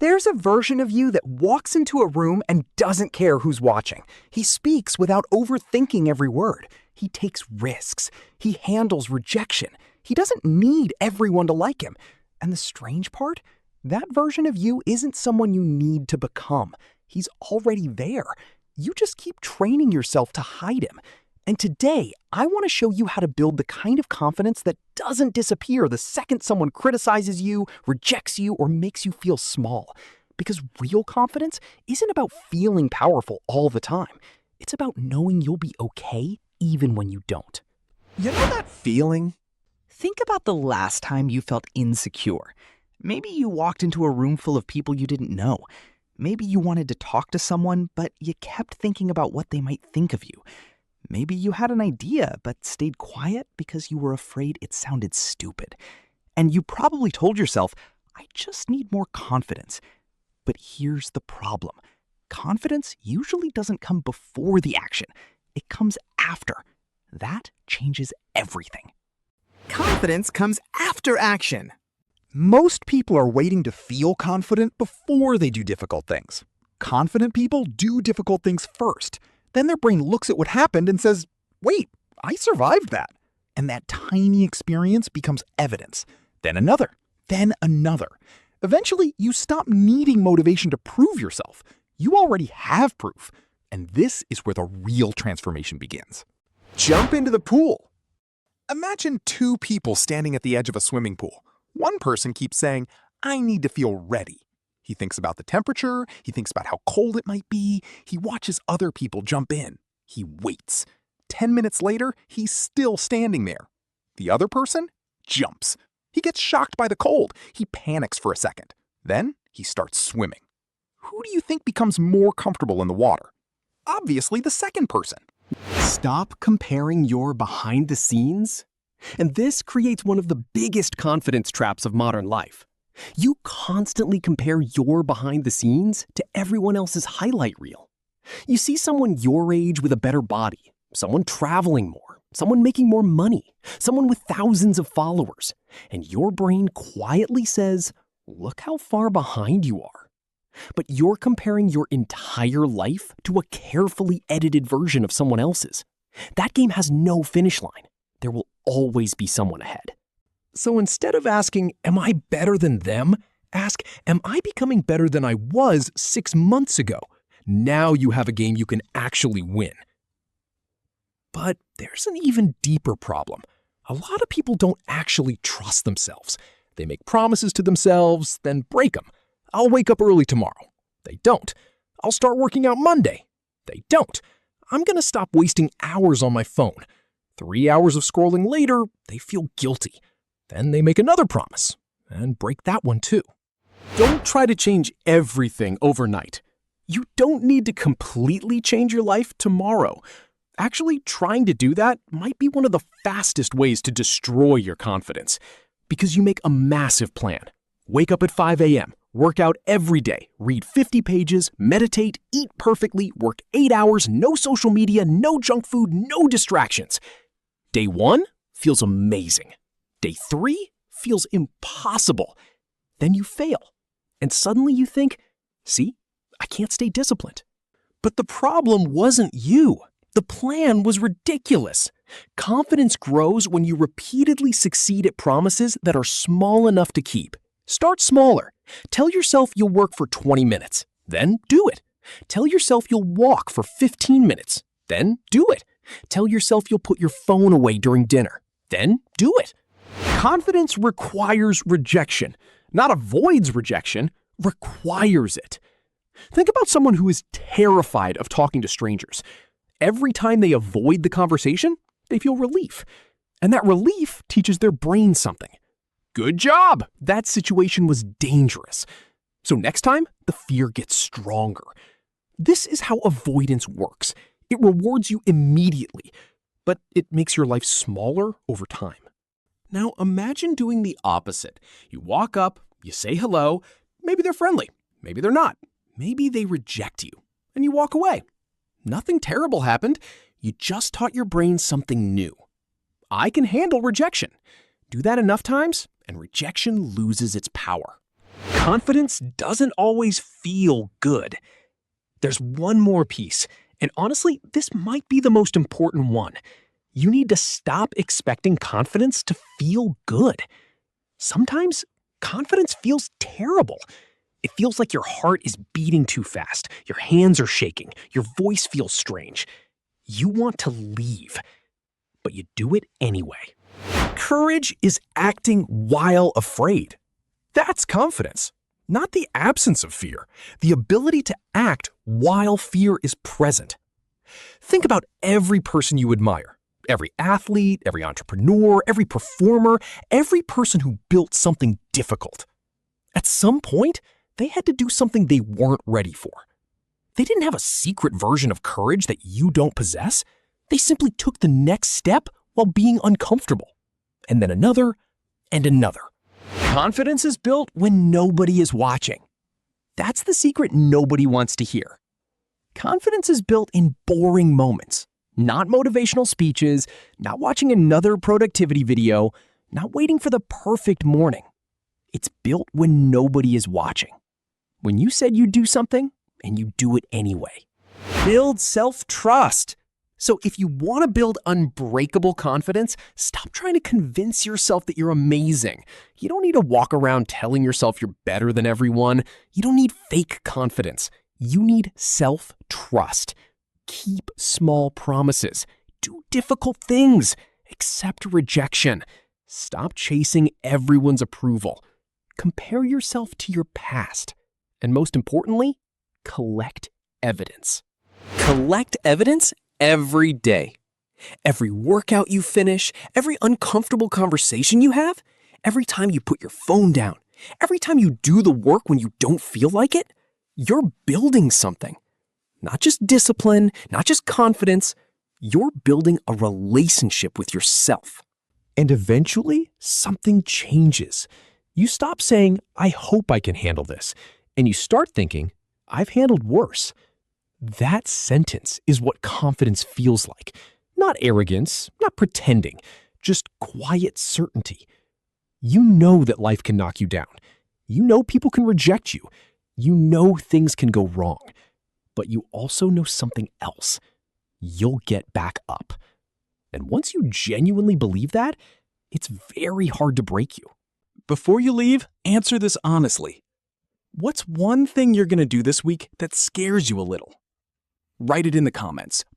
There's a version of you that walks into a room and doesn't care who's watching. He speaks without overthinking every word. He takes risks. He handles rejection. He doesn't need everyone to like him. And the strange part? That version of you isn't someone you need to become. He's already there. You just keep training yourself to hide him. And today, I want to show you how to build the kind of confidence that doesn't disappear the second someone criticizes you, rejects you, or makes you feel small. Because real confidence isn't about feeling powerful all the time. It's about knowing you'll be okay even when you don't. You know that feeling? Think about the last time you felt insecure. Maybe you walked into a room full of people you didn't know. Maybe you wanted to talk to someone, but you kept thinking about what they might think of you. Maybe you had an idea, but stayed quiet because you were afraid it sounded stupid. And you probably told yourself, I just need more confidence. But here's the problem. Confidence usually doesn't come before the action. It comes after. That changes everything. Confidence comes after action. Most people are waiting to feel confident before they do difficult things. Confident people do difficult things first. Then their brain looks at what happened and says, wait, I survived that. And that tiny experience becomes evidence. Then another. Then another. Eventually, you stop needing motivation to prove yourself. You already have proof. And this is where the real transformation begins. Jump into the pool. Imagine two people standing at the edge of a swimming pool. One person keeps saying, I need to feel ready. He thinks about the temperature, he thinks about how cold it might be, he watches other people jump in. He waits. 10 minutes later, he's still standing there. The other person jumps. He gets shocked by the cold. He panics for a second. Then he starts swimming. Who do you think becomes more comfortable in the water? Obviously the second person. Stop comparing your behind the scenes. And this creates one of the biggest confidence traps of modern life. You constantly compare your behind the scenes to everyone else's highlight reel. You see someone your age with a better body, someone traveling more, someone making more money, someone with thousands of followers, and your brain quietly says, look how far behind you are. But you're comparing your entire life to a carefully edited version of someone else's. That game has no finish line. There will always be someone ahead. So instead of asking, am I better than them? Ask, am I becoming better than I was 6 months ago? Now you have a game you can actually win. But there's an even deeper problem. A lot of people don't actually trust themselves. They make promises to themselves, then break them. I'll wake up early tomorrow. They don't. I'll start working out Monday. They don't. I'm going to stop wasting hours on my phone. 3 hours of scrolling later, they feel guilty. Then they make another promise and break that one too. Don't try to change everything overnight. You don't need to completely change your life tomorrow. Actually, trying to do that might be one of the fastest ways to destroy your confidence. Because you make a massive plan. Wake up at 5 a.m., work out every day, read 50 pages, meditate, eat perfectly, work 8 hours, no social media, no junk food, no distractions. Day 1 feels amazing. Day 3 feels impossible. Then you fail. And suddenly you think, see, I can't stay disciplined. But the problem wasn't you. The plan was ridiculous. Confidence grows when you repeatedly succeed at promises that are small enough to keep. Start smaller. Tell yourself you'll work for 20 minutes. Then do it. Tell yourself you'll walk for 15 minutes. Then do it. Tell yourself you'll put your phone away during dinner. Then do it. Confidence requires rejection. Not avoids rejection, requires it. Think about someone who is terrified of talking to strangers. Every time they avoid the conversation, they feel relief. And that relief teaches their brain something. Good job! That situation was dangerous. So next time, the fear gets stronger. This is how avoidance works. It rewards you immediately, but it makes your life smaller over time. Now imagine doing the opposite. You walk up, you say hello, maybe they're friendly, maybe they're not, maybe they reject you, and you walk away. Nothing terrible happened, you just taught your brain something new. I can handle rejection. Do that enough times, and rejection loses its power. Confidence doesn't always feel good. There's one more piece, and honestly, this might be the most important one. You need to stop expecting confidence to feel good. Sometimes confidence feels terrible. It feels like your heart is beating too fast, your hands are shaking, your voice feels strange. You want to leave, but you do it anyway. Courage is acting while afraid. That's confidence, not the absence of fear, the ability to act while fear is present. Think about every person you admire, every athlete, every entrepreneur, every performer, every person who built something difficult. At some point, they had to do something they weren't ready for. They didn't have a secret version of courage that you don't possess. They simply took the next step while being uncomfortable, and then another and another. Confidence is built when nobody is watching. That's the secret nobody wants to hear. Confidence is built in boring moments, not motivational speeches, not watching another productivity video, not waiting for the perfect morning. It's built when nobody is watching. When you said you'd do something, and you do it anyway. Build self-trust. So if you want to build unbreakable confidence, stop trying to convince yourself that you're amazing. You don't need to walk around telling yourself you're better than everyone. You don't need fake confidence. You need self-trust. Keep small promises. Do difficult things. Accept rejection. Stop chasing everyone's approval. Compare yourself to your past. And most importantly, collect evidence. Collect evidence every day. Every workout you finish, every uncomfortable conversation you have, every time you put your phone down, every time you do the work when you don't feel like it, you're building something. Not just discipline, not just confidence, you're building a relationship with yourself. And eventually, something changes. You stop saying, I hope I can handle this, and you start thinking, I've handled worse. That sentence is what confidence feels like. Not arrogance, not pretending, just quiet certainty. You know that life can knock you down. You know people can reject you. You know things can go wrong. But you also know something else. You'll get back up. And once you genuinely believe that, it's very hard to break you. Before you leave, answer this honestly. What's one thing you're going to do this week that scares you a little? Write it in the comments.